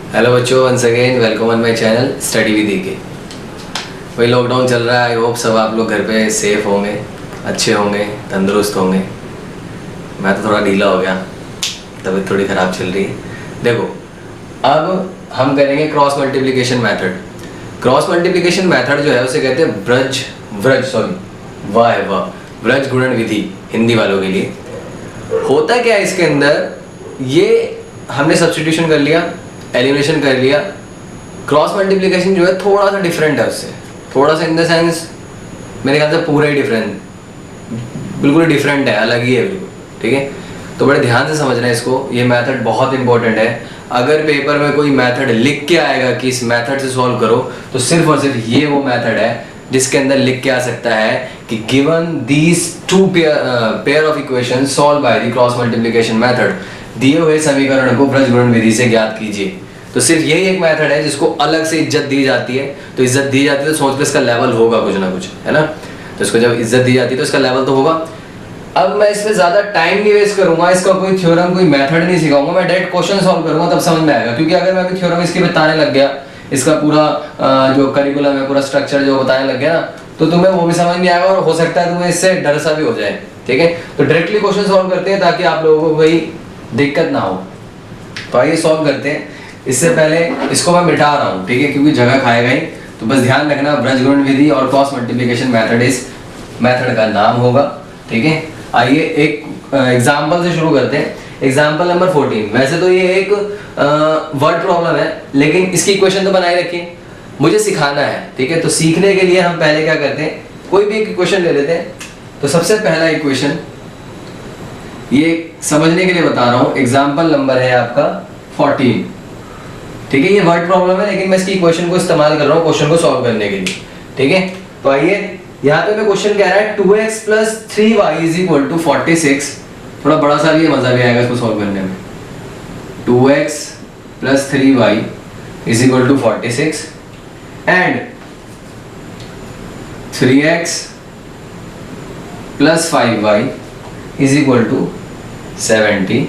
Hello बच्चों, once again welcome on my channel study with K. वही lockdown चल रहा है। आई होप सब आप लोग घर पे सेफ होंगे, अच्छे होंगे, तंदुरुस्त होंगे। मैं तो थोड़ा ढीला हो गया, तबीयत थोड़ी ख़राब चल रही है। देखो, अब हम करेंगे cross multiplication method. Cross multiplication method जो है उसे कहते हैं व्रज गुणन विधि, हिंदी वालों के लिए। होता क्या है इसके अंदर, ये हमने सब्स्टिट्यूशन कर लिया, एलिमिनेशन कर लिया। क्रॉस मल्टीप्लिकेशन जो है थोड़ा सा डिफरेंट है उससे, थोड़ा सा इन द सेंस मेरे ख्याल से पूरा ही डिफरेंट, बिल्कुल डिफरेंट है, अलग ही है बिल्कुल। ठीक है, तो बड़े ध्यान से समझना है इसको। ये मेथड बहुत इंपॉर्टेंट है। अगर पेपर में कोई मेथड लिख के आएगा कि इस मेथड से सॉल्व करो, तो सिर्फ और सिर्फ ये वो मेथड है जिसके अंदर लिख के आ सकता है कि given these two pair of equation solve by the cross multiplication method, दिए हुए समीकरण को व्रज गुणन विधि से ज्ञात कीजिए। तो सिर्फ यही एक मेथड है जिसको अलग से इज्जत दी जाती है। तो इज्जत दी जाती है तो सोच पे इसका लेवल होगा कुछ ना कुछ, है ना। तो इसको जब इज्जत दी जाती है तो इसका लेवल तो होगा। अब मैं इसमें ज्यादा टाइम नहीं वेस्ट करूंगा, इसका कोई थ्योरम कोई मेथड नहीं सिखाऊंगा, मैं डायरेक्ट क्वेश्चन सॉल्व करूंगा, तब समझ में आएगा। क्योंकि अगर मैं अभी थ्योरम इसके बताने लग गया, इसका पूरा जो करिकुलम है, पूरा स्ट्रक्चर जो बताने लग गया ना, तो तुम्हें वो भी समझ नहीं आएगा और हो सकता है तुम्हें इससे डर सा भी हो जाए। ठीक है, तो डायरेक्टली क्वेश्चन सॉल्व करते हैं ताकि आप लोगों को कोई दिक्कत ना हो। तो आइए सॉल्व करते हैं। इससे पहले इसको मैं मिटा रहा हूँ, ठीक है, क्योंकि जगह खाएगा ही। तो बस ध्यान रखना, व्रज गुणन विधि और क्रॉस मल्टीप्लिकेशन मेथड इस मेथड का नाम होगा। ठीक है, आइए एक एग्जांपल से शुरू करते हैं। Example number 14। वैसे तो ये एक वर्ड प्रॉब्लम है, लेकिन इसकी इक्वेशन तो बनाए रखिए, मुझे सिखाना है। ठीक है, तो सीखने के लिए हम पहले क्या करते हैं, कोई भी एक इक्वेशन ले लेते हैं। तो सबसे पहला इक्वेशन, ये समझने के लिए बता रहा हूँ, एग्जाम्पल नंबर है आपका 14। ठीक है, ये वर्ड प्रॉब्लम है, लेकिन मैं इसकी इक्वेशन को इस्तेमाल कर रहा हूँ क्वेश्चन को सॉल्व करने के लिए। ठीक है, तो आइए, यहाँ पे मैं क्वेश्चन कह रहा है 2x + 3y = 46। थोड़ा बड़ा सा भी है, मजा भी आएगा इसको सॉल्व करने में। 2x + 3y = 46 and 3x + 5y = 74।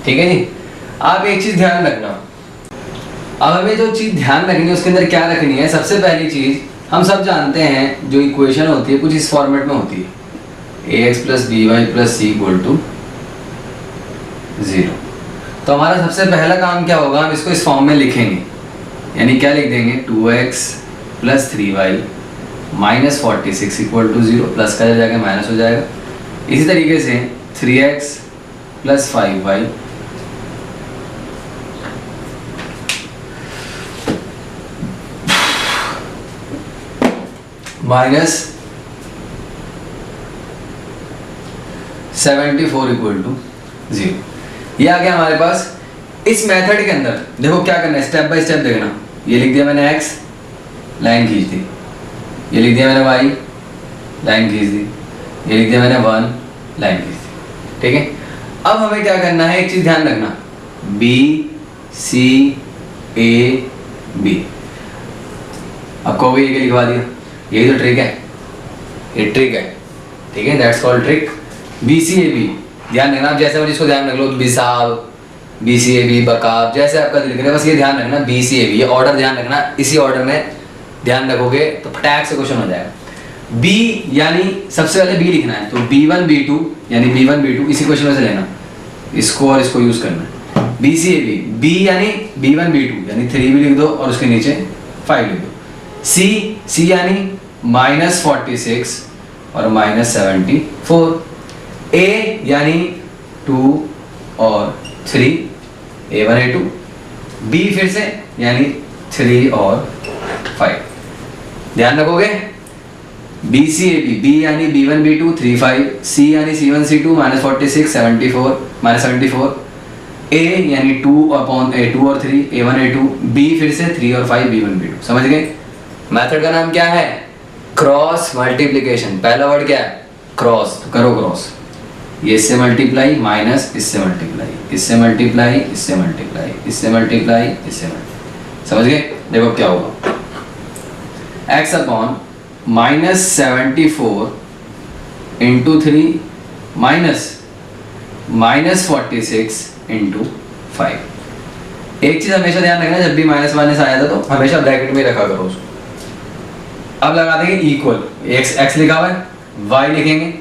ठीक है जी। आप एक चीज ध्यान रखना, अब हमें जो चीज ध्यान रखनी है उसके अंदर क्या रखनी है। सबसे पहली चीज, हम सब जानते हैं जो इक्वेशन होती है कुछ इस फॉर्मेट में होती है, ax + by + c = 0। तो हमारा सबसे पहला काम क्या होगा, हम इसको इस फॉर्म में लिखेंगे। यानी क्या लिख देंगे, 2x + 3y - 46 = 0। प्लस का जाएगा माइनस हो जाएगा। इसी तरीके से 3x + 5y -74 = 0। ये आ गया हमारे पास। इस मेथड के अंदर देखो क्या करना है, स्टेप बाय स्टेप देखना। ये लिख दिया मैंने x, लाइन खींच दी। ये लिख दिया मैंने y, लाइन खींच दी। ये लिख दिया मैंने 1, लाइन खींच दी। ठीक है, अब हमें क्या करना है, एक चीज ध्यान रखना, b c a b। अब कहोगे ये लिखवा दिया, यही तो ट्रिक है, ये ट्रिक है। ठीक है, that's called trick. B C A B, ध्यान रखना। आप जैसे मर्जी इसको ध्यान रख लो, बिसाब, बी सी ए बी, बकाब, जैसे आपका दिल करे, बस ये ध्यान रखना, बी सी ए बी, ये ऑर्डर ध्यान रखना। इसी ऑर्डर में ध्यान रखोगे तो फटाक से क्वेश्चन हो जाएगा। बी यानी सबसे पहले बी लिखना है, तो b1 b2 यानी b1 b2 इसी क्वेश्चन में से लेना, इसको और इसको यूज करना है। B C A B, B यानी b1 b2 यानी 3 भी लिख दो और उसके नीचे 5 लिख दो। सी यानी -46 और -74। ए यानी 2 और 3, a1 a2। बी फिर से यानी 3 और 5। ध्यान रखोगे, B C A B, B यानी b1 b2 3 5, सी यानी c1 c2 -46 74, ए यानी 2 और 3 a1 a2, बी फिर से 3 और 5 b1 b2। समझ गए? मेथड का नाम क्या है, क्रॉस मल्टीप्लिकेशन। पहला वर्ड क्या है, क्रॉस। तो करो क्रॉस, ये इससे मल्टीप्लाई माइनस इससे मल्टीप्लाई, इससे मल्टीप्लाई, इससे मल्टीप्लाई, इससे मल्टीप्लाई, इससे मल्टीप्लाई। समझ गए? देखो क्या होगा, x upon -74 into 3 minus -46 into 5। एक चीज हमेशा ध्यान रखना, जब भी माइनस माइनस आया था तो हमेशा ब्रैकेट में रखा करो उसको। अब लगा देंगे इक्वल, एक्स लिखा हुआ है, वाई लिखेंगे,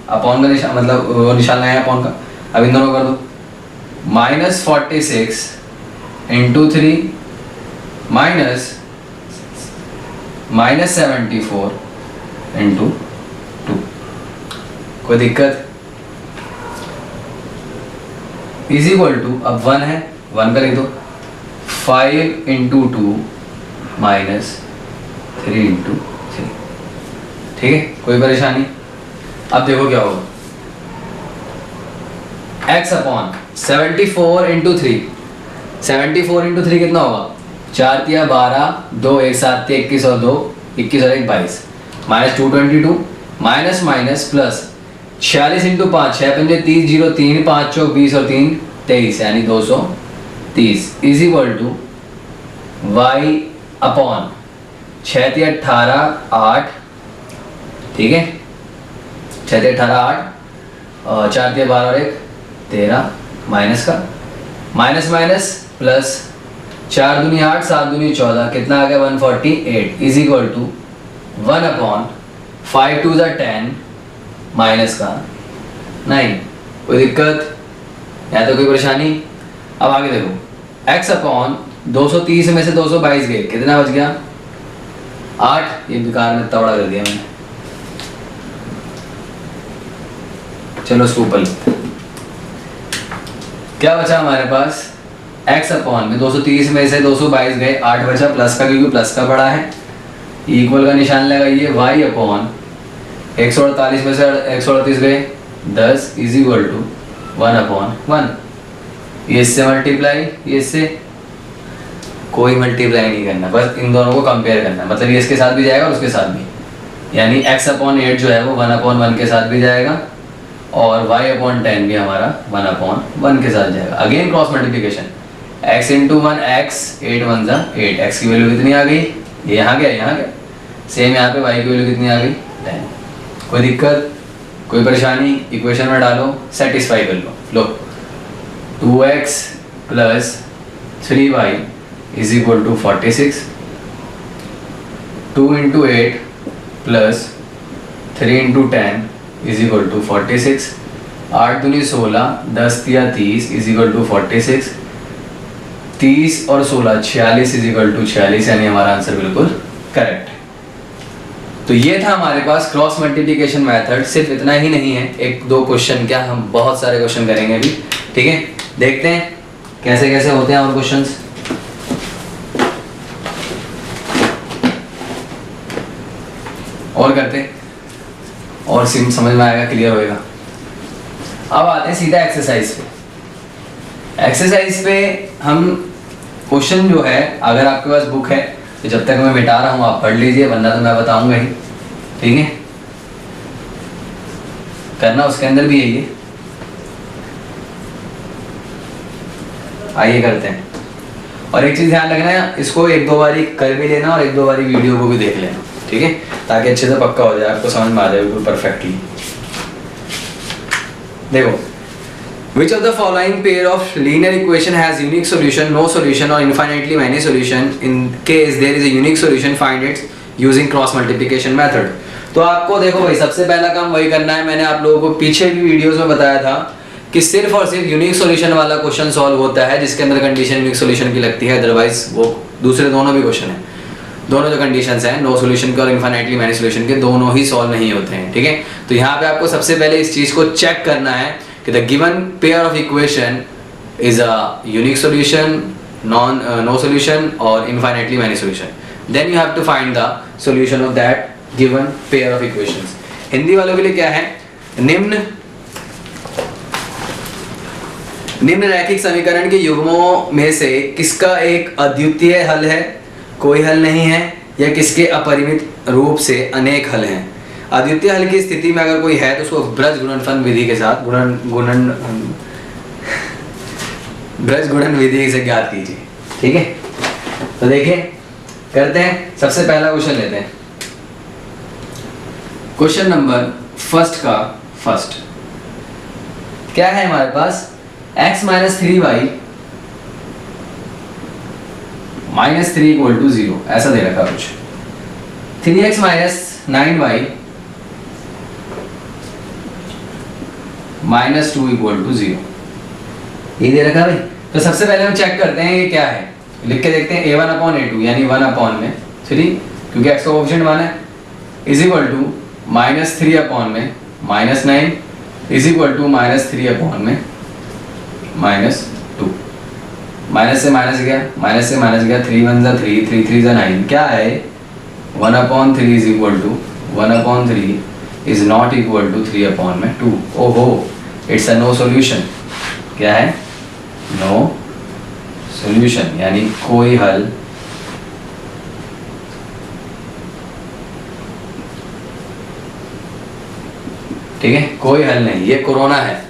अपॉन का निशान, मतलब वो निशान लगाएंगे अपॉन का। अब इन दोनों कर दो, -46 इंटू 3 -74 इंटू 2। कोई दिक्कत? इज इक्वल टू, अब 1 है, 1 का लिख दो, 5 इंटू 2 -3 इंटू 3। ठीक है, कोई परेशानी? अब देखो क्या होगा, x अपॉन 74 इंटू 3, 74 इंटू 3 कितना होगा, 4 तिया 12, 2 1 7 तिया 21 और 2 21 और 1 22, -222 माइनस माइनस प्लस 46 इंटू 5, 6 पंजे 30, 0 3, 5 चौक 20 और 3 23, यानी 230 is equal to y upon 6 तिया 18 8, ठीक है, 6 तिया 18 8 और 4 तिया 12 और 1 13, माइनस का माइनस माइनस प्लस 4 दूनी 8 7 दूनी 14, कितना आ गया 148 is equal to 1 upon 5 2 10 minus का 9। कोई दिक्कत या तो कोई परेशानी? अब आगे देखो, x अपॉन 230 में से 222 गए, कितना बच गया 8, ये बेकार में तवड़ा कर दिया मैंने। चलो इसको ऊपर लिखते हैं, क्या बचा हमारे पास, x अपॉन में 230 में से 222 गए, 8 बचा, प्लस का क्योंकि प्लस का बड़ा है, इक्वल का निशान लगाइए, y अपॉन 148 में से 138 गए 10 इज इक्वल टू 1 अपॉन 1। ये इससे मल्टीप्लाई, ये इससे कोई मल्टीप्लाई नहीं करना, बस इन दोनों को कंपेयर करना, मतलब ये इसके साथ भी जाएगा और उसके साथ भी, यानी x अपॉन 8 जो है वो 1 अपॉन 1 के साथ भी जाएगा और y अपॉन 10 भी हमारा 1 अपॉन 1 के साथ जाएगा। Again cross multiplication, x into 1 x, 8 1 जा 8, x की वैल्यू कितनी आ गई, ये यहाँ गया यहाँ गया, सेम यहाँ पे y की वैल्यू कितनी आ गई 10। कोई दिक्कत, कोई परेशानी? इक्वेशन में डालो, सेटिस्फाई कर लो 2x plus 3y is equal to 46, 2 into 8 plus 3 into 10 is equal to 46, 8 दूनी 16, 10 तिया 30 इज इक्वल टू 46, 30 और 16 46 इज इक्वल टू 46, यानी हमारा आंसर बिल्कुल करेक्ट। तो ये था हमारे पास क्रॉस मल्टीप्लिकेशन मेथड। सिर्फ इतना ही नहीं है, एक दो क्वेश्चन क्या, हम बहुत सारे क्वेश्चन करेंगे अभी, ठीक है। देखते हैं कैसे कैसे होते हैं और क्वेश्चंस। और करते हैं और समझ में आएगा, क्लियर होएगा। अब आते हैं सीधा एक्सरसाइज पे। एक्सरसाइज पे हम क्वेश्चन जो है, अगर आपके पास बुक है तो जब तक मैं मिटा रहा हूँ आप पढ़ लीजिए, वरना तो मैं बताऊंगा ही, ठीक है। करना उसके अंदर भी यही है। आइए करते हैं। और एक चीज ध्यान रखना है, इसको एक दो बारी कर भी लेना और एक दो बारी वीडियो को भी देख लेना, ठीक है, ताकि अच्छे से पक्का हो जाए, आपको समझ में आ जाए बिल्कुल परफेक्टली। देखो, which of the following pair of linear equation has unique solution, no solution or infinitely many solution? In case there is a unique solution, find it using cross multiplication method. तो आपको देखो भाई, सबसे पहला काम वही करना है, मैंने आप लोगों को पीछे भी वीडियोस में बताया था कि सिर्फ और सिर्फ यूनिक सॉल्यूशन वाला क्वेश्चन सॉल्व होता है जिसके अंदर कंडीशन यूनिक सॉल्यूशन की लगती है, अदरवाइज वो दूसरे दोनों भी क्वेश्चन है, दोनों जो कंडीशंस हैं, नो सॉल्यूशन के और इनफाइनाइटली मैनी सॉल्यूशन के, दोनों ही सॉल्व नहीं होते हैं, ठीक है। तो यहाँ पे आपको सबसे पहले इस चीज को चेक करना है कि the given pair of equation is a unique solution, no solution or infinitely many solution. Then you have to find the solution of that given pair of equations. Hindi वालों के लिए क्या है, निम्न रैखिक समीकरण के युग्मों में से किसका एक अद्वितीय हल है, कोई हल नहीं है, या किसके अपरिमित रूप से अनेक हल हैं। अद्वितीय हल की स्थिति में अगर कोई है तो उसको ब्रज गुणनफल विधि के साथ ब्रज गुणन विधि से ज्ञात कीजिए, ठीक है। तो देखिए करते हैं, सबसे पहला क्वेश्चन लेते हैं, क्वेश्चन नंबर फर्स्ट का फर्स्ट क्या है हमारे पास, x minus 3y -3 equal to 0, ऐसा दे रखा कुछ। 3x minus 9y -2 equal to 0, ये दे रखा भाई। तो सबसे पहले हम चेक करते हैं ये क्या है, लिख के देखते हैं a1/a2 यानी 1/3, क्योंकि x का कोएफिशिएंट 1 है, is equal to -3/-9 is equal to -3/-2, minus से माइनस गया, 3 1 जा 3, 3 3 जा 9, क्या है 1/3 is equal to 1/3 is not equal to 3/2। ओहो, इट्स अ नो सॉल्यूशन। क्या है? नो सॉल्यूशन, यानी कोई हल ठीक है, कोई हल नहीं, ये कोरोना है,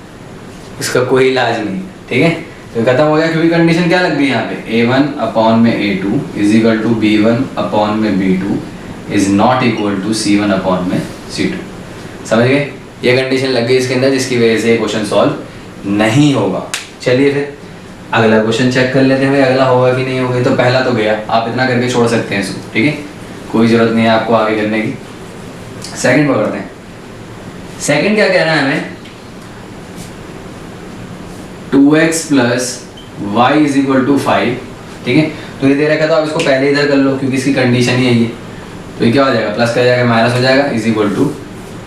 इसका कोई इलाज नहीं। ठीक है, तो खत्म हो गया, क्योंकि कंडीशन क्या लग गई यहाँ पे, a1/a2 is equal to b1/b2 is not equal to c1/c2। समझ गए? ये कंडीशन लग गई इसके अंदर, जिसकी वजह से क्वेश्चन सॉल्व नहीं होगा। चलिए फिर अगला क्वेश्चन चेक कर लेते हैं भाई, अगला होगा कि नहीं होगा। तो पहला तो गया, आप इतना करके छोड़ सकते हैं इसको। ठीक है, कोई जरूरत नहीं है आपको आगे करने की। सेकंड पकड़ते हैं। सेकंड क्या कह रहा है हमें, 2x plus y is equal to 5। ठीक है, तो ये दे रखा था, आप इसको पहले इधर कर लो क्योंकि इसकी कंडीशन ही है ये। तो ये क्या हो जाएगा, प्लस का जाएगा माइनस हो जाएगा, is equal to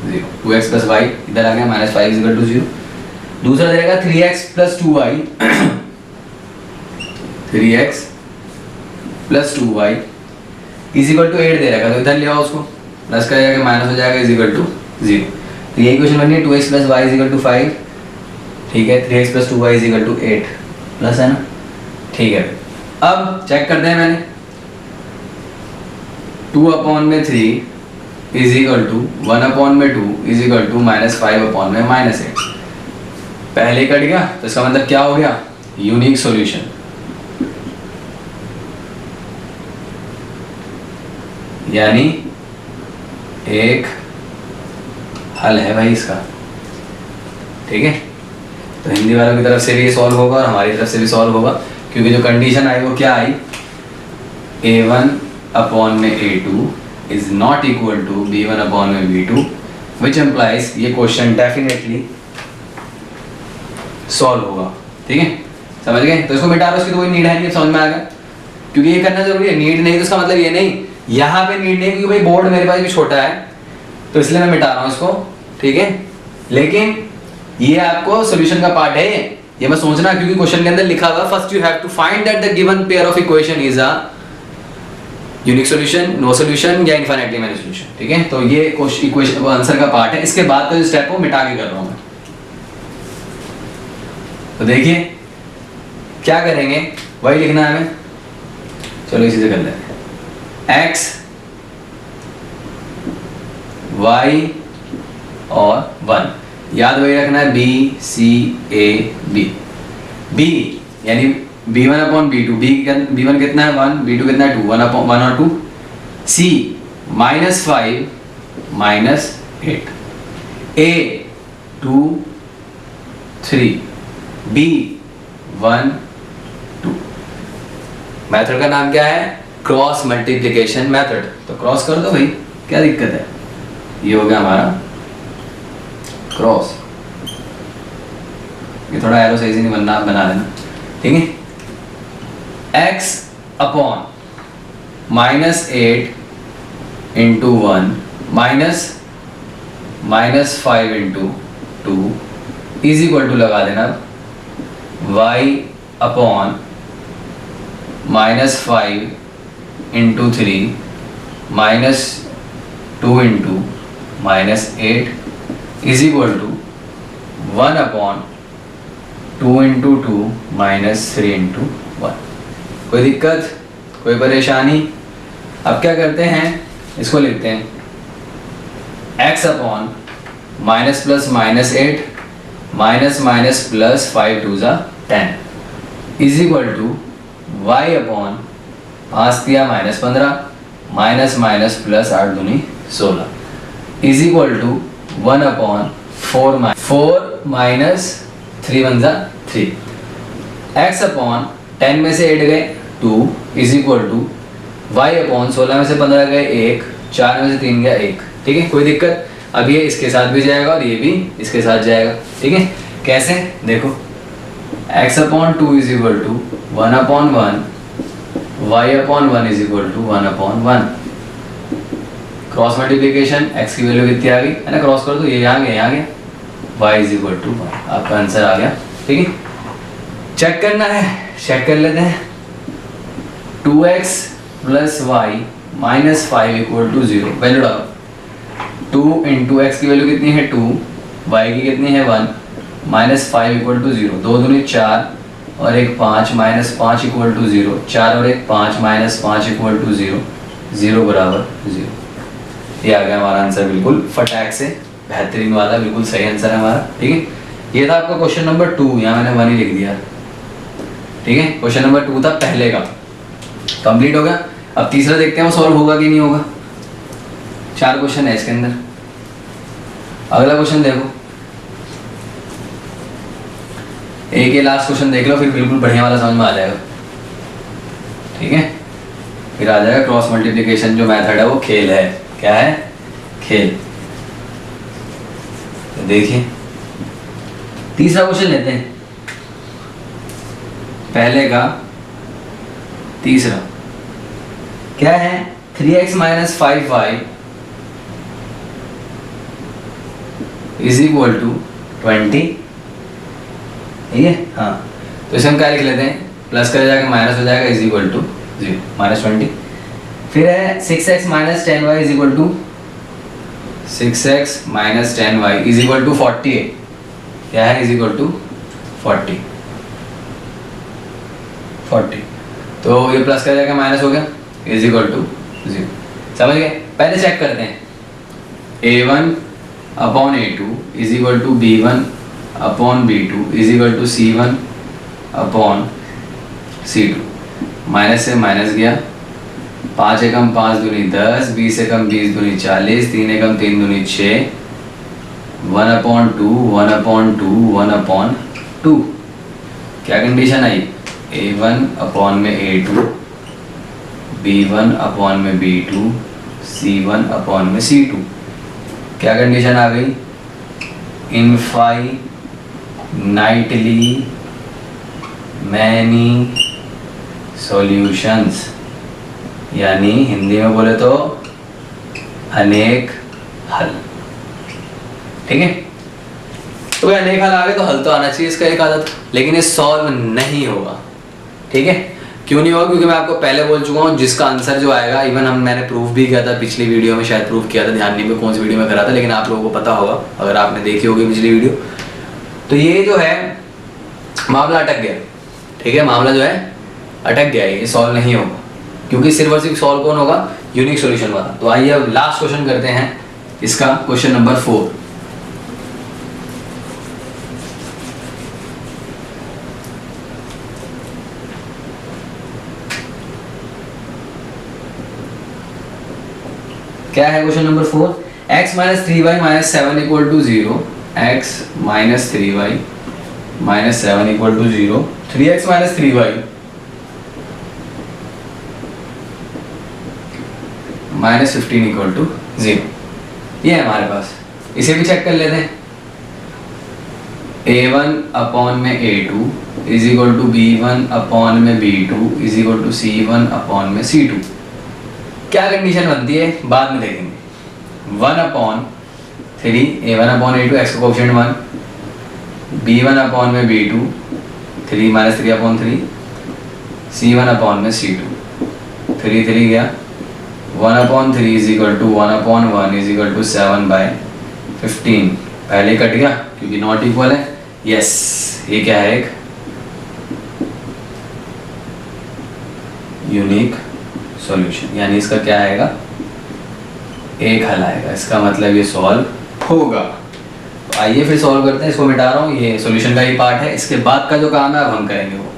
0। 2x plus y इधर आ गया, -5 इज इक्वल टू 0। दूसरा दे रखा 3x plus 2y 3x plus 2y is equal to 8 दे रखा, तो इधर ले आओ उसको, प्लस का जाएगा माइनस हो जाएगा, इज इक्वल टू 0। तो ये इक्वेशन बन गई 2x plus y is equal to 5। ठीक है, 3x plus 2y is equal to 8 plus, है ना? ठीक है, अब चेक करते हैं। मैंने 2/3 is equal to 1/2 is equal to -5/-8। पहले कट गया, तो इसका मतलब क्या हो गया, यूनिक सॉल्यूशन। यानी एक हल है भाई इसका। ठीक है, तो हिंदी वालों की तरफ से भी सॉल्व होगा और हमारी तरफ से भी सॉल्व होगा, क्योंकि जो कंडीशन आई वो क्या आई, a1/a2 is not equal to b1/b2, which implies ये क्वेश्चन डेफिनेटली सॉल्व होगा। ठीक है, समझ गए? तो इसको मिटा लो, उसकी तो कोई नीड है नहीं, समझ में आ गया, क्योंकि ये करना जरूरी है। नीड नहीं तो इसका मतलब ये नहीं, यहाँ पे नीड नहीं, क्योंकि भाई बोर्ड मेरे पास भी छोटा है, तो इसलिए मैं मिटा रहा हूँ इसको। ठीक है, लेकिन ये आपको सॉल्यूशन का पार्ट है, ये मैं सोचना, क्योंकि क्वेश्चन के अंदर लिखा हुआ first you have to find that the given pair of equation is a unique solution, no solution या इनफाइनाइटली मैनी सॉल्यूशन। ठीक है, तो ये इक्वेशन वो आंसर का पार्ट है। इसके बाद का जो स्टेप वो मिटा के कर रहा हूं मैं। तो देखिए क्या करेंगे, वही लिखना है हमें। चलो इसी से कर लेते हैं, x y और 1, याद वही रखना है, b c a b। b यानी b1/b2, b1 कितना है 1, b2 कितना है 2, 1 और 2। c -5 -8, a 2 3, b 1 2। मेथड का नाम क्या है, क्रॉस मल्टीप्लिकेशन मेथड। तो क्रॉस कर दो भाई, क्या दिक्कत है। ये हो गया हमारा क्रॉस, ये थोड़ा एरो सही से नहीं बना देना। ठीक है, x upon -8 into 1 -5 into 2 is equal to लगा देना y upon -5 into 3 -2 into -8 is equal to 1/2 into 2 -3 into 1। कोई दिक्कत, कोई परेशानी? अब क्या करते हैं, इसको लिखते हैं x upon minus plus -8 minus plus 5 2 10 is equal to y upon 5 दिया -15 माइनस प्लस 8 दूनी 16 is equal to 1/4 minus 3 1 3। x upon 10 में से 8 गए, 2 is equal to y upon 16 में से 15 गए 1, 4 में से 3 गया 1। ठीक है, कोई दिक्कत? अब ये इसके साथ भी जाएगा और ये भी इसके साथ जाएगा। ठीक है, कैसे? देखो x upon 2 is equal to 1 upon 1, y upon 1 is equal to 1 upon 1। Cross multiplication, x की वैल्यू कितनी आ गई है ना, क्रॉस कर दो, ये यहाँ गया, यहाँ गया, y इज इक्वल टू 1। आपका आंसर आ गया। ठीक है, चेक करना है, चेक कर लेते हैं। 2x plus y minus 5 equal to 0, value डालो। 2 इंटू एक्स की वैल्यू कितनी है 2, y की कितनी है 1, माइनस 5 इक्वल टू 0, 2 दूनी 4 और 1 5, माइनस 5 इक्वल टू 0, 4 और 1 5, माइनस 5 इक्वल टू 0, 0 बराबर 0। ये आ गया हमारा आंसर, बिल्कुल फटाक से, बेहतरीन वाला, बिल्कुल सही आंसर है हमारा। ठीक है, ये था आपका क्वेश्चन नंबर 2, यहाँ मैंने 1 ही लिख दिया। ठीक है, क्वेश्चन नंबर 2 था पहले का, कंप्लीट हो गया। अब तीसरा देखते हैं वो सॉल्व होगा कि नहीं होगा। 4 क्वेश्चन है इसके अंदर। अगला क्वेश्चन देखो, एक ये लास्ट क्वेश्चन देख लो, फिर बिल्कुल बढ़िया वाला समझ में आ जाएगा। ठीक है, फिर आ जाएगा क्रॉस मल्टीप्लिकेशन जो मेथड है वो खेल है। क्या है? खेल। तो देखिए तीसरा क्वेश्चन लेते हैं, पहले का तीसरा क्या है? 3x minus 5y is equal to 20। ठीक है, हाँ, तो इसे हम क्या लिख लेते हैं, प्लस कर जाकर माइनस हो जाएगा, इज इक्वल टू 0, माइनस 20। फिर है 6x minus 10y is equal to 6x minus 10y is equal to 40 है। क्या है? Is equal to 40। तो ये प्लस कर जाकर माइनस हो गया, इज इक्वल टू 0। समझ गए? पहले चेक करते हैं, a1 upon a2 is equal to b1 upon b2 is equal to c1 upon c2। Minus से माइनस गया, 5 एकम 5 दूनी 10, 20 एकम 20 दूनी 40, 3 एकम 3 दूनी 6, 1 अपॉन 2, 1 अपॉन 2, 1 अपॉन 2। क्या कंडीशन आई? a1 अपॉन में a2, b1 अपॉन में b2, c1 अपॉन में c2। क्या कंडीशन आ गई? इनफाइनाइटली मैनी सॉल्यूशंस, यानी हिंदी में बोले तो अनेक हल। ठीक है, तो भाई अनेक हल आ गए तो हल तो आना चाहिए इसका एक आदत, लेकिन ये सॉल्व नहीं होगा। ठीक है, क्यों नहीं होगा? क्योंकि मैं आपको पहले बोल चुका हूँ जिसका आंसर जो आएगा, इवन मैंने प्रूफ भी किया था पिछली वीडियो में, शायद प्रूफ किया था, ध्यान नहीं में कौन सी वीडियो में करा था, लेकिन आप लोगों को पता होगा अगर आपने देखी होगी पिछली वीडियो। तो ये जो है मामला अटक गया। ठीक है, मामला जो है अटक गया, ये सॉल्व नहीं होगा, क्योंकि सिर्फ और सिर्फ सॉल्व कौन होगा? यूनिक सॉल्यूशन वाला। तो आइए अब लास्ट क्वेश्चन करते हैं इसका, क्वेश्चन नंबर 4। क्या है question number 4? x minus 3y minus 7 equal to 0, x minus 3y minus 7 equal to 0, 3x minus 3y minus 15 equal to 0। ये है हमारे पास, इसे भी चेक कर लेते हैं। a1 अपॉन में a2 is equal to b1 upon में b2 is equal to c1 upon में c2। क्या कंडीशन बनती है बाद में देखेंगे। 1 upon 3, a1 upon a2, x का कोएफिशिएंट 1, b1 अपॉन में b2, 3 minus 3 upon 3, c1 upon में c2, 3 3 गया, 1 upon 3 is equal to 1 upon 1 is equal to 7/15। पहले कट गया क्योंकि नॉट इक्वल है। यस, ये क्या है? एक यूनिक सॉल्यूशन, यानी इसका क्या आएगा? एक हल आएगा। इसका मतलब ये सॉल्व होगा। तो आइए फिर सॉल्व करते हैं। इसको मिटा रहा हूँ, ये सॉल्यूशन का ही पार्ट है। इसके बाद का जो काम है अब हम करेंगे वो।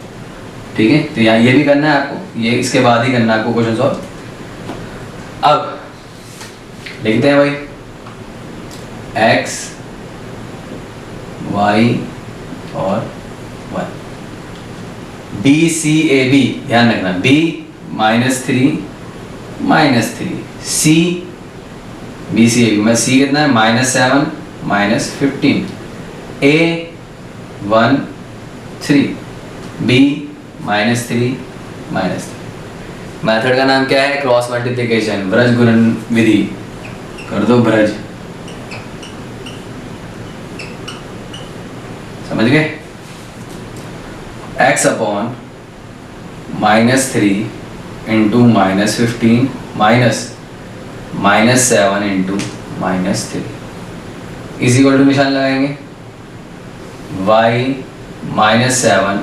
ठीक है, तो यहाँ ये भी करना है आपको, ये इसके बाद ही करना है आपको क्वेश्चन सॉल्व। अब लिखते हैं भाई, x y और 1। बी सी ए बी, ध्यान रखना, B -3 -3, C B C A B में सी कितना है -7 -15, ए 1 3, बी -3 -3। मेथड का नाम क्या है? क्रॉस मल्टीप्लिकेशन, ब्रज गुणन विधि। कर दो ब्रज, समझ गए? x upon -3 into -15 -7 into -3 is equal to, निशान लगाएंगे, y -7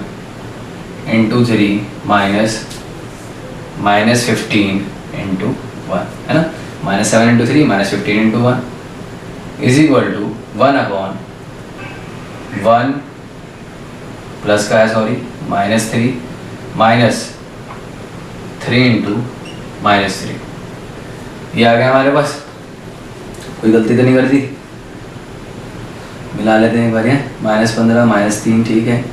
इंटू 3 -15 इंटू 1, है ना, -7 into 3 -15 into 1 is equal to 1 upon 1 plus का है, सॉरी, -3 -3 इंटू -3, ये आ गया हमारे पास। कोई गलती तो नहीं कर दी? मिला लेते हैं एक बार, -15 -3 ठीक है,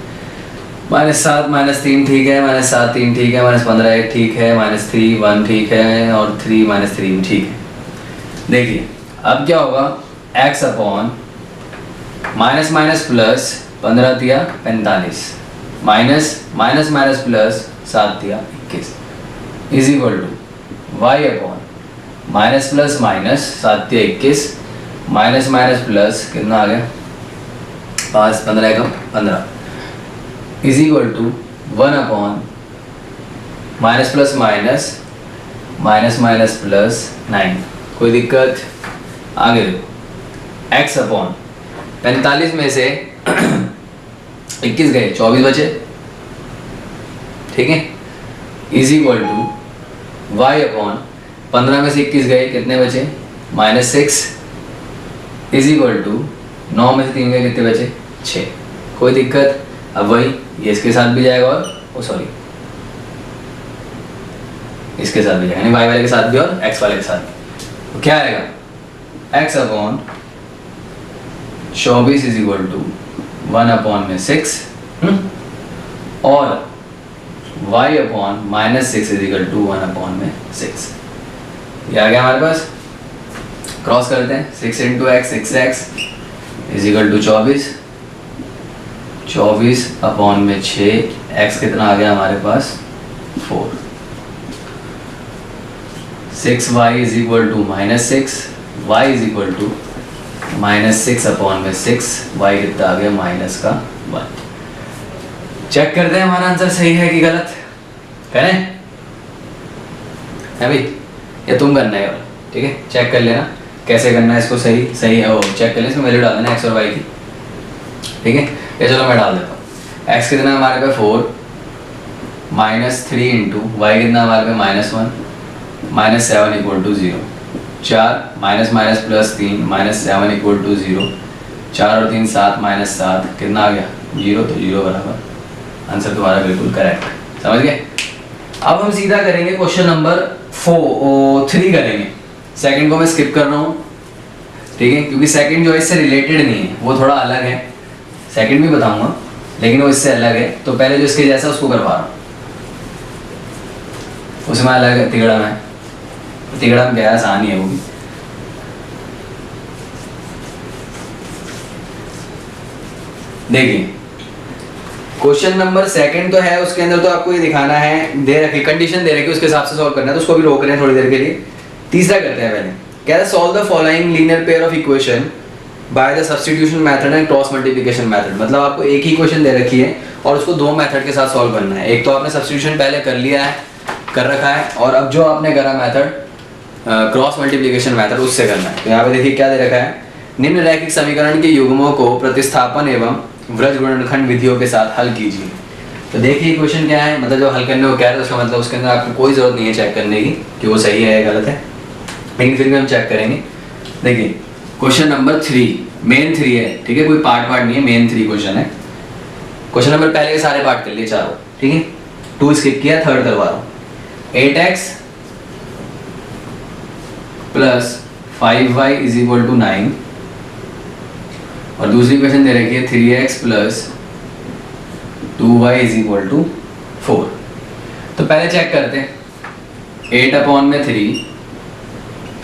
-7 -3 ठीक है, -7 3 ठीक है, -15 1 ठीक है, -3 1 ठीक है, और 3 -3 ठीक है। देखिए अब क्या होगा, x upon minus minus plus 15 दिया 45, माइनस प्लस 7 दिया 21 is equal to y upon minus plus minus 7 दिया 21 माइनस प्लस कितना आ गया 5 15 का 15 is equal to 1 upon minus plus minus plus 9। कोई दिक्कत? आगे देखो, x अपॉन 45 में से 21 गए 24 बचे, ठीक है, is equal to y upon 15 में से 21 गए कितने बचे -6 इज इक्वल टू 9 में से 3 गए कितने बचे 6। कोई दिक्कत? अब वही ये इसके साथ भी जाएगा और सॉरी इसके साथ भी जाएगा, यानी y वाले के साथ भी और x वाले के साथ भी। तो क्या आएगा, x upon 24 is equal to 1 upon में 6 और y upon -6 is equal to 1 upon में 6। ये आ गया हमारे पास। क्रॉस करते हैं, 6 into x 6x is equal to 24 upon में 6, x कितना आ गया हमारे पास 4, 6y is equal to -6, y is equal to -6 upon में 6, y कितना आ गया -1। चेक करते हैं हमारा आंसर सही है कि गलत। करें है भाई, या तुम करना है? ठीक है, चेक कर लेना कैसे करना है इसको। सही है वो चेक कर लेना, इसमें वैल्यू डाल देना x और y की, ठीक है। ये चलो मैं डाल देता हूँ। x कितना हमारे पे 4 -3 इंटू y कितना हमारे पे -1 -7 equal to 0, 4 minus plus 3 -7 equal to 0, 4 और 3 7 -7 कितना आ गया 0, तो 0 बराबर आंसर तुम्हारा बिल्कुल करेक्ट। समझ गए? अब हम सीधा करेंगे क्वेश्चन नंबर 3 करेंगे। सेकंड को मैं स्किप कर रहा हूँ, ठीक है, क्योंकि सेकंड जो है इससे रिलेटेड नहीं है, वो थोड़ा अलग है। सेकंड भी बताऊंगा लेकिन वो इससे अलग है। तो पहले जो इसके जैसा उसको करवा रहा हूँ, उसमें अलग है, तिगड़म है। तिगड़म क्या है, आसान ही है वो भी। देखिए क्वेश्चन नंबर सेकंड तो है, उसके अंदर तो आपको ये दिखाना है, दे रखी कंडीशन दे रखी, उसके हिसाब से सॉल्व करना है, तो उसको भी रोक रहे हैं थोड़ी देर के लिए। तीसरा करते हैं पहले। क्या है, solve the following linear pair of equation by the substitution method and cross multiplication method. मतलब आपको एक ही इक्वेशन दे रखी है और उसको दो मेथड के साथ सॉल्व करना है। एक तो आपने सब्स्टिट्यूशन पहले कर लिया है, कर रखा है, और अब जो आपने करा मेथड क्रॉस मल्टीप्लिकेशन मेथड, उससे करना है। तो यहाँ पे देखिए क्या दे रखा है, निम्न रैखिक समीकरण के युग्मों को प्रतिस्थापन एवं वृत्त गुणनखंड विधियों के साथ हल कीजिए। तो देखिए क्वेश्चन क्या है, मतलब जो हल करने को कह रहे हैं उसका मतलब उसके अंदर आपको कोई जरूरत नहीं है चेक करने की कि वो सही है या गलत है, लेकिन फिर भी हम चेक करेंगे। देखिए क्वेश्चन नंबर 3 मेन 3 है, ठीक है, कोई पार्ट नहीं है, मेन 3 क्वेश्चन है। क्वेश्चन नंबर पहले के सारे पार्ट कर लिए चारों, ठीक है, 2 स्किप किया, थर्ड करवा रहा हूँ। 8x plus 5y is equal to 9, और दूसरी क्वेश्चन दे रखी है 3x plus 2y is equal to 4। तो पहले चेक करते हैं, 8/3,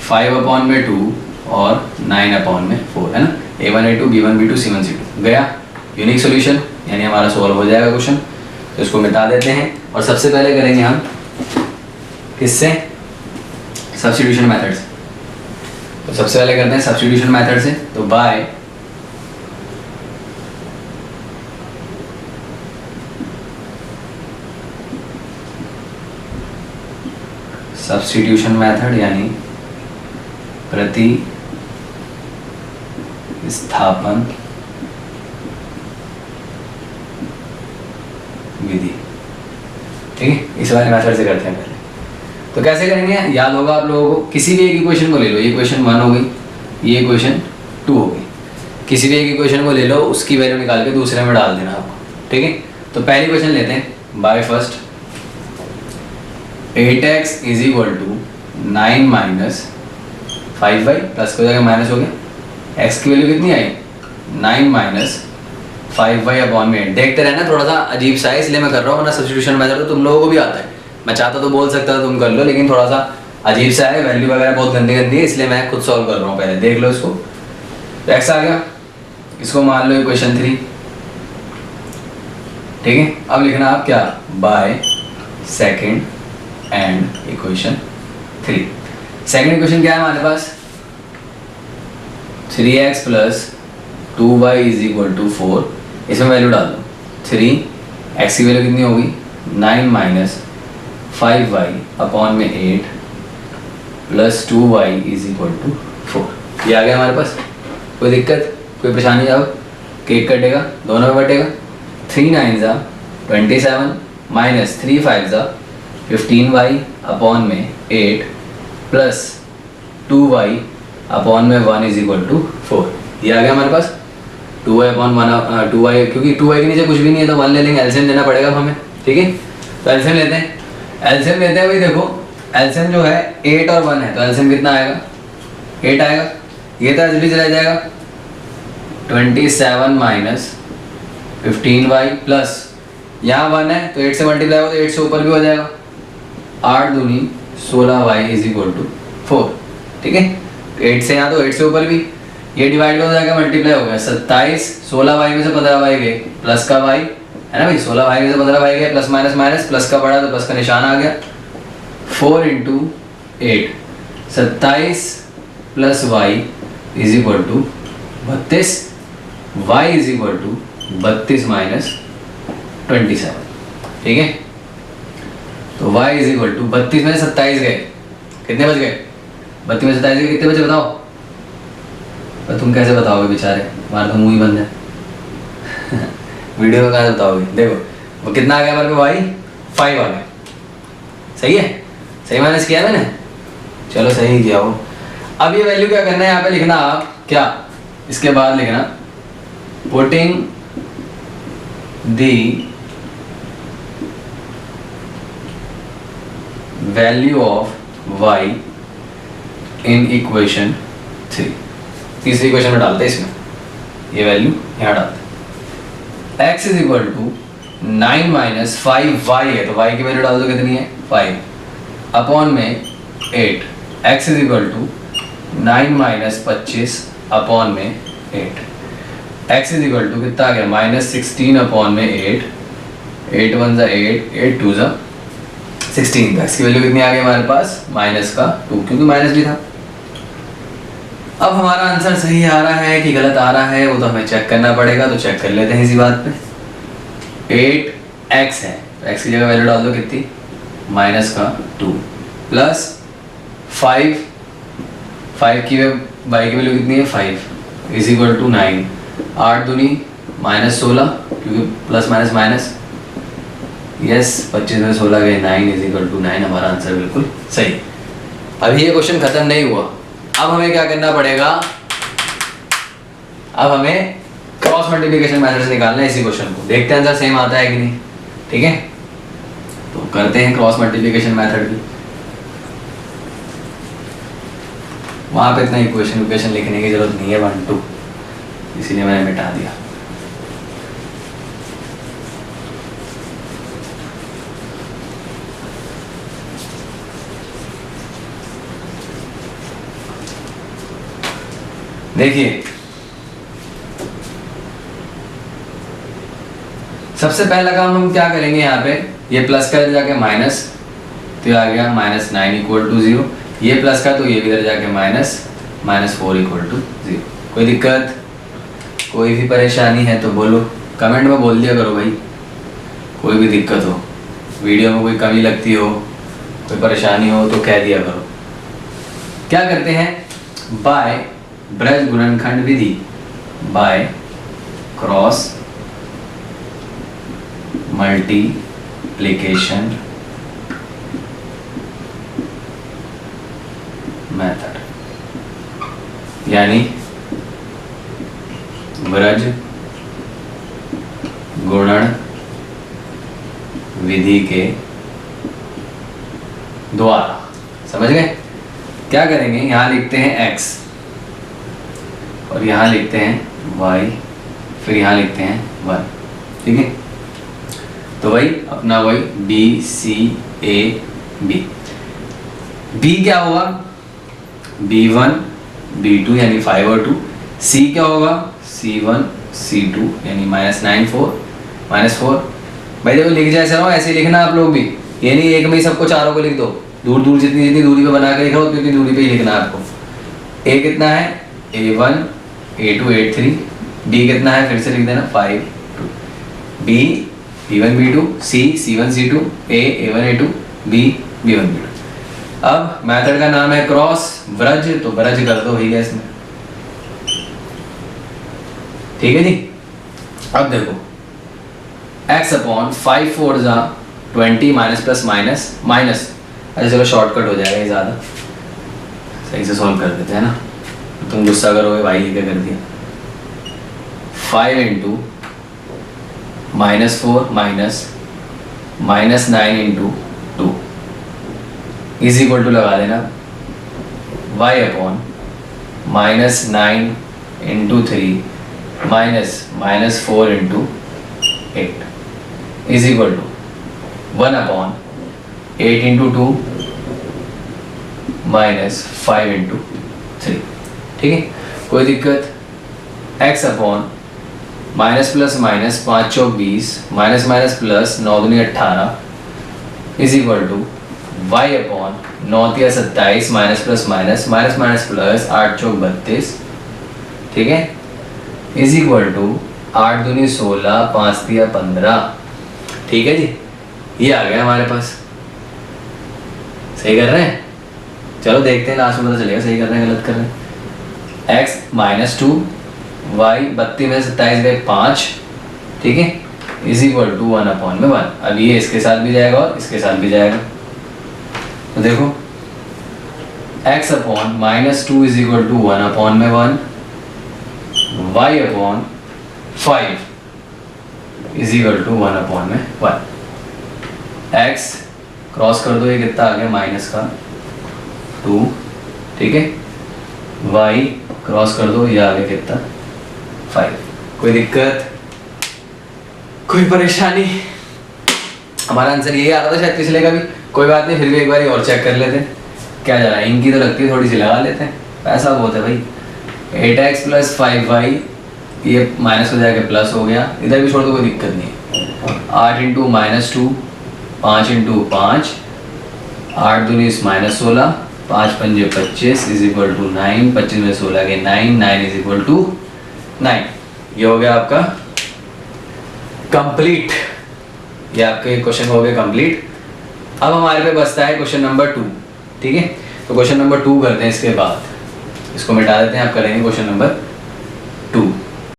5/2 और 9/4 है ना। A1 A2 B1 B2 C1 C2 गया यूनिक सॉल्यूशन, यानी हमारा सॉल्व हो जाएगा क्वेश्चन। तो इसको मिटा देते हैं और सबसे पहले करेंगे हम किससे, सब्स्टिट्यूशन मेथड से। तो सबसे पहले करते हैं सब्स्टिट्यूशन मेथड से। तो बाय सब्स्टिट्यूशन मेथड यानी प्रति स्थापन विधि, ठीक है। इस वाले मेथड से करते हैं पहले। तो कैसे करेंगे, याद होगा आप लोगों को, किसी भी एक इक्वेशन को ले लो, ये इक्वेशन 1 हो गई, ये इक्वेशन 2 हो गई, किसी भी एक इक्वेशन को ले लो, उसकी वैल्यू निकाल के दूसरे में डाल देना आपको, ठीक है। तो पहली इक्वेशन लेते हैं, by first 8x is equal to 9 minus 5y, plus को जाकर माइनस हो गया, x की वैल्यू कितनी आई 9 माइनस 5y/8। देखते रहना, थोड़ा सा अजीब सा है इसलिए मैं कर रहा हूँ, वरना सब्स्टिट्यूशन मेथड तो तुम लोगों को भी आता है। मैं चाहता तो बोल सकता था तुम कर लो, लेकिन थोड़ा सा अजीब सा है, वैल्यू वगैरह बहुत गंदी गंदी है, इसलिए मैं खुद सॉल्व कर रहा हूँ। पहले देख लो इसको। तो x आ गया, इसको मान लो इक्वेशन 3, ठीक है। अब लिखना आप क्या, by second and equation 3। Second equation क्या है हमारे पास, 3x plus 2y is equal to 4। इसमें वैल्यू डाल दो, 3x की वैल्यू कितनी होगी 9 minus 5y/8 plus 2y is equal to 4। ये आ गया हमारे पास। कोई दिक्कत, कोई परेशानी आओ, केक कटेगा, दोनों में बटेगा। 3 9 ज़ा 27 माइनस 3 5 ज़ा 15y/8 plus 2y/1 is equal to 4। ये आ गया हमारे पास 2y/1 2y, क्योंकि 2y के नीचे कुछ भी नहीं है तो 1 ले लेंगे, एलसीएम देना पड़ेगा अब हमें, ठीक है। तो एलसीएम लेते हैं, एलसीएम लेते हैं भाई। देखो एलसीएम जो है 8 और 1 है, तो एलसीएम कितना आएगा 8 आएगा। ये तो एलसीएम चला जाएगा 27 माइनस 15y प्लस यहाँ 1 है तो 8 से मल्टीप्लाई हो तो 8 से ऊपर भी हो जाएगा, 8 दूनी 16y इज इक्वल टू 4, ठीक है। 8 से यहाँ तो 8 से ऊपर भी, ये डिवाइड हो जाएगा, मल्टीप्लाई हो गया 27, 16y में से 15y गए, प्लस का y है ना भाई, 16y में से 15y गए, प्लस माइनस माइनस, प्लस का बड़ा तो प्लस का निशान आ गया। 4 into 8, 27 plus y is equal to 32, y is equal to 32 minus 27, ठीक है। तो y इज इक्वल टू 32 में से 27 गए, कितने बच गए 32 में से 27 गए, कितने बचे बताओ। पर तुम कैसे बताओगे बेचारे, हमारा तो मुंह ही बंद है वीडियो में कहाँ बताओगे। देखो वो कितना आ गया हमारे पे y 5 आ गया, सही है, सही माइनस किया मैंने, चलो सही किया हो। अब ये वैल्यू क्या करना है, यहाँ पे लिखना आप क्या, इसके बाद लिखना putting the value of y in equation 3। तीसरी इक्वेशन में डालते हैं, इसमें ये वैल्यू यहाँ डालते हैं। x is equal to 9 minus 5y है तो y की वैल्यू डाल दो, कितनी है 5 अपॉन में 8। x is equal to 9 minus 25 upon में 8। x इज इक्वल टू कितना आ गया माइनस 16 अपॉन में 8, 8 1 ज़ा 8, 8 2 ज़ा 16। x की वैल्यू कितनी आ गई हमारे पास माइनस का 2, क्योंकि माइनस भी था। अब हमारा आंसर सही आ रहा है कि गलत आ रहा है वो तो हमें चेक करना पड़ेगा, तो चेक कर लेते हैं इसी बात पे। 8x है तो x की जगह वैल्यू डाल दो कितनी माइनस का 2 प्लस 5 की y की वैल्यू कितनी है 5 इज इक्वल टू 9, 8 दूनी माइनस 16 क्योंकि प्लस माइनस माइनस, यस 25 में 16 गए 9 इज इक्वल टू 9, हमारा आंसर बिल्कुल सही। अभी ये क्वेश्चन खत्म नहीं हुआ, अब हमें क्या करना पड़ेगा, अब हमें क्रॉस मल्टीप्लिकेशन मेथड से निकालना है इसी क्वेश्चन को। देखते हैं आंसर सेम आता है कि नहीं, ठीक है। तो करते हैं क्रॉस मल्टीप्लिकेशन मेथड की। वहां पे इतना इक्वेशन लिखने की जरूरत नहीं है 1 2, इसीलिए मैंने मिटा दिया। देखिए सबसे पहला काम हम क्या करेंगे, यहाँ पे ये प्लस का इधर जाके माइनस, तो ये आ गया -9 इक्वल टू 0, ये प्लस का तो ये भी इधर जाके -4 इक्वल टू 0। कोई दिक्कत, कोई भी परेशानी है तो बोलो, कमेंट में बोल दिया करो भाई, कोई भी दिक्कत हो, वीडियो में कोई कमी लगती हो, कोई परेशानी हो तो कह दिया करो। क्या करते हैं, बाय ब्रज गुणनखंड विधि, बाय क्रॉस मल्टीप्लिकेशन मेथड, यानी ब्रज गुणन विधि के द्वारा। समझ गए? क्या करेंगे, यहां लिखते हैं x और यहां लिखते हैं y, फिर यहां लिखते हैं 1। ठीक है, तो वही अपना वही B C A B। B क्या होगा, B1 B2 यानी 5 और 2। C क्या होगा, C1 C2 यानी -9 4 भाई देखो, लिख जाए सर ऐसे ही लिखना आप लोग भी, ये नहीं एक में ही सबको चारों को लिख दो, दूर दूर जितनी जितनी दूरी पे बना के लिखा हो उतनी दूरी पे ही लिखना है आपको। A कितना है, A1 A2 A3, B कितना है फिर से लिख देना 5 2, B B1 B2, C C1 C2, A A1 A2, B B1 B2। अब मेथड का नाम है क्रॉस ब्रज, तो ब्रज कर दो ही इसमें। ठीक है जी, अब देखो x अपॉन 5 4 जा 20 माइनस प्लस माइनस माइनस, अच्छा चलो शॉर्टकट हो जाएगा, ये ज़्यादा सही से सॉल्व कर देते हैं ना, तुम गुस्सा करोगे भाई क्या कर दिया। 5 into -4 minus -9 into 2 is equal to लगा देना y upon -9 into 3 -4 into 8 is equal to 1 upon 8 into 2 -5 into 3। ठीक है, कोई दिक्कत, x upon minus plus minus 5 चौक 20 माइनस माइनस प्लस 9 दूनी 18 is equal to y upon 9 तिया 27 minus plus minus minus minus plus 8 चौक 32। ठीक है, इज इक्वल टू 8 दूनी 16 5 तिया 15। ठीक है जी, ये आ गया हमारे पास। सही कर रहे हैं, चलो देखते हैं लास्ट में पता चलेगा सही कर रहे हैं गलत कर रहे हैं। x -2 y 32 में 27 बाई 5, ठीक है, इज इक्वल टू 1 अपॉन में 1। अब ये इसके साथ भी जाएगा और इसके साथ भी जाएगा, तो देखो x upon -2 is equal to 1 upon में 1, y upon 5 is equal to 1 upon में 1। x क्रॉस कर दो, ये कितना आ गया माइनस का 2। ठीक है, y क्रॉस कर दो, ये आ गया कितना 5। कोई दिक्कत, कोई परेशानी? हमारा आंसर यही आ रहा था शायद पिछले का भी, कोई बात नहीं, फिर भी एक बार और चेक कर लेते हैं क्या जा रहा है। इनकी तो लगती है थोड़ी सी लगा लेते हैं, पैसा बहुत है भाई। 8x प्लस 5y, ये माइनस हो जाएगा प्लस हो गया, इधर भी छोड़ दो कोई दिक्कत नहीं। 8 इंटू -2 5 इंटू 5 8 दूनी -16 5 पंजे 25 इज इक्वल टू 9, 25 में 16 के 9 इज इक्वल टू 9। ये हो गया आपका कंप्लीट, ये आपके क्वेश्चन हो गए कंप्लीट। अब हमारे पे बचता है क्वेश्चन नंबर 2। ठीक है, तो क्वेश्चन नंबर 2 करते हैं, इसके बाद इसको मिटा देते हैं, आप करेंगे क्वेश्चन नंबर